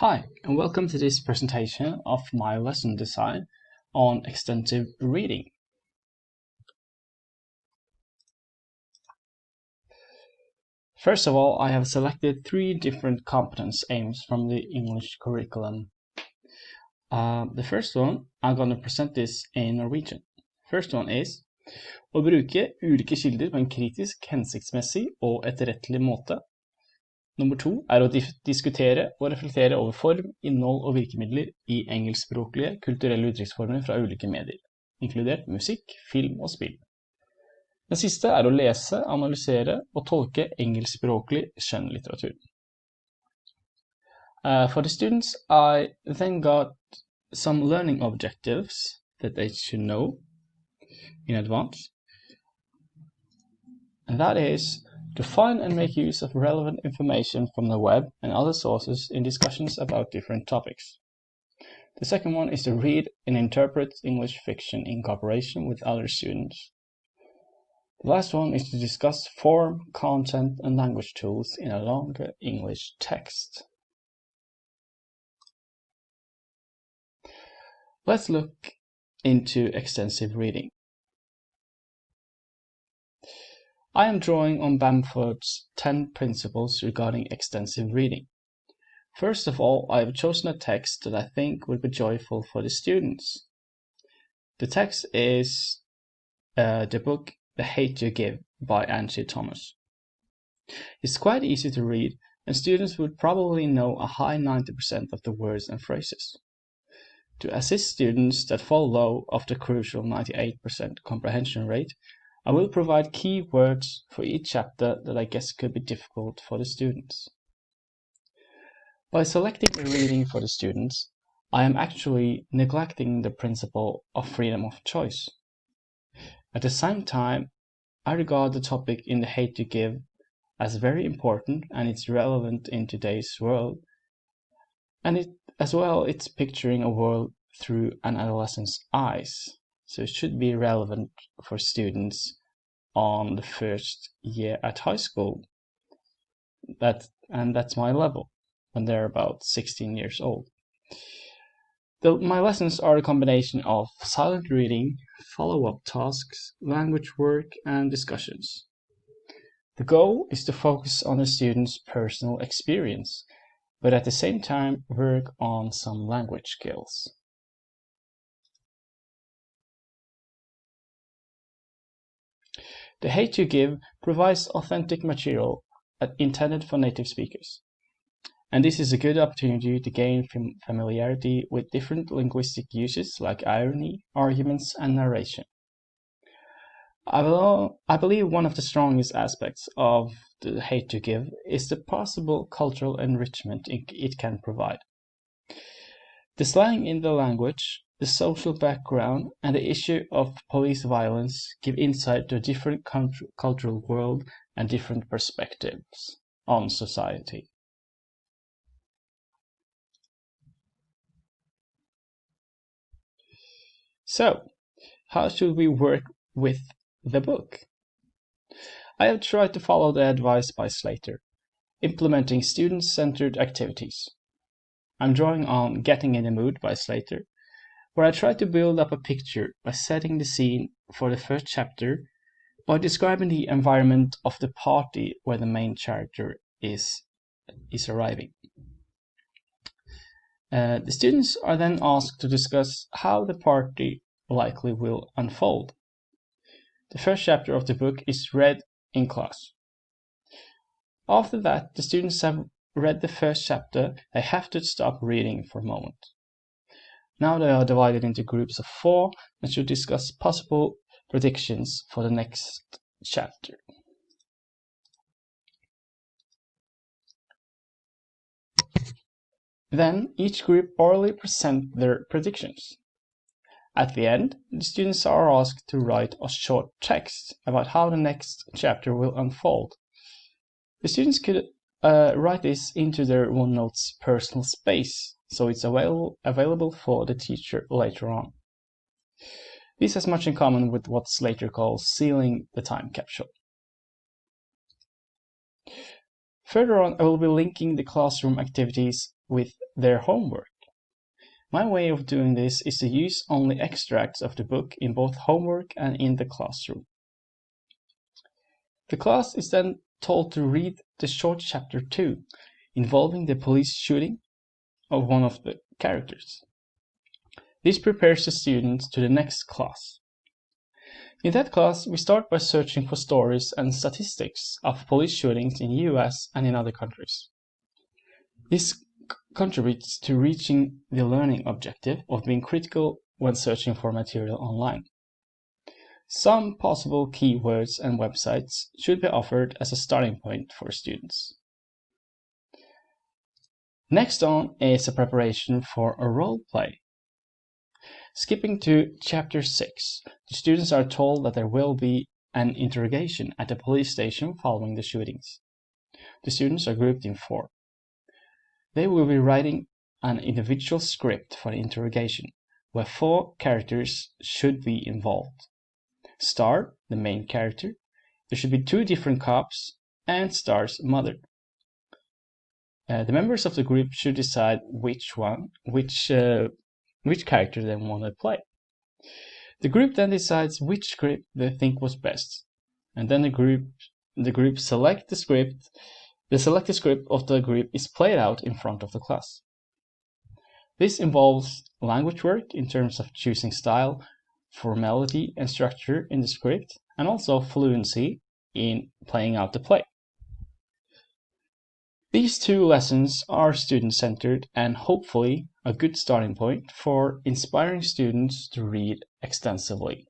Hi, and welcome to this presentation of my lesson design on extensive reading. First of all, I have selected 3 different competence aims from the English curriculum. The first one, I'm going to present this in Norwegian. First one is å bruke ulike kilder på en kritisk, hensiktsmessig og etterrettelig måte. Nummer 2 er å diskutere og reflektere over form, innhold og virkemidler i engelskspråklige kulturelle uttrykksformer fra ulike medier, inkludert musikk, film og spill. Den siste er å lese, analysere og tolke engelskspråklig skjønnlitteratur. For the students, I then got some learning objectives that they should know in advance. And that is to find and make use of relevant information from the web and other sources in discussions about different topics. The second one is to read and interpret English fiction in cooperation with other students. The last one is to discuss form, content, and language tools in a longer English text. Let's look into extensive reading. I am drawing on Bamford's 10 principles regarding extensive reading. First of all, I have chosen a text that I think would be joyful for the students. The text is the book The Hate You Give by Angie Thomas. It's quite easy to read, and students would probably know a high 90% of the words and phrases. To assist students that fall low of the crucial 98% comprehension rate, I will provide key words for each chapter that I guess could be difficult for the students. By selecting the reading for the students, I am actually neglecting the principle of freedom of choice. At the same time, I regard the topic in The Hate You Give as very important, and it's relevant in today's world. And it's picturing a world through an adolescent's eyes. So it should be relevant for students on the first year at high school. That's my level, when they're about 16 years old. My lessons are a combination of silent reading, follow-up tasks, language work, and discussions. The goal is to focus on the student's personal experience, but at the same time work on some language skills. The Hate You Give provides authentic material intended for native speakers, and this is a good opportunity to gain familiarity with different linguistic uses like irony, arguments, and narration. I believe one of the strongest aspects of The Hate You Give is the possible cultural enrichment it can provide. The slang in the language, the social background, and the issue of police violence give insight to a different cultural world and different perspectives on society. So, how should we work with the book? I have tried to follow the advice by Slater, implementing student-centered activities. I'm drawing on Getting in the Mood by Slater, where I try to build up a picture by setting the scene for the first chapter by describing the environment of the party where the main character is arriving. The students are then asked to discuss how the party likely will unfold. The first chapter of the book is read in class. After that, the students have read the first chapter, they have to stop reading for a moment. Now they are divided into groups of 4 and should discuss possible predictions for the next chapter. Then each group orally present their predictions. At the end, the students are asked to write a short text about how the next chapter will unfold. The students could write this into their OneNote's personal space, so it's available for the teacher later on. This has much in common with what Slater calls sealing the time capsule. Further on, I will be linking the classroom activities with their homework. My way of doing this is to use only extracts of the book in both homework and in the classroom. The class is then told to read the short chapter 2, involving the police shooting of one of the characters. This prepares the students to the next class. In that class, we start by searching for stories and statistics of police shootings in the US and in other countries. This contributes to reaching the learning objective of being critical when searching for material online. Some possible keywords and websites should be offered as a starting point for students. Next on is a preparation for a role play. Skipping to chapter 6, the students are told that there will be an interrogation at the police station following the shootings. The students are grouped in 4. They will be writing an individual script for the interrogation, where 4 characters should be involved. Star, the main character, there should be 2 different cops, and Star's mother. The members of the group should decide which character they want to play. The group then decides which script they think was best, and then the group select the script. The selected script of the group is played out in front of the class. This involves language work in terms of choosing style, formality and structure in the script, and also fluency in playing out the play. These 2 lessons are student-centered and hopefully a good starting point for inspiring students to read extensively.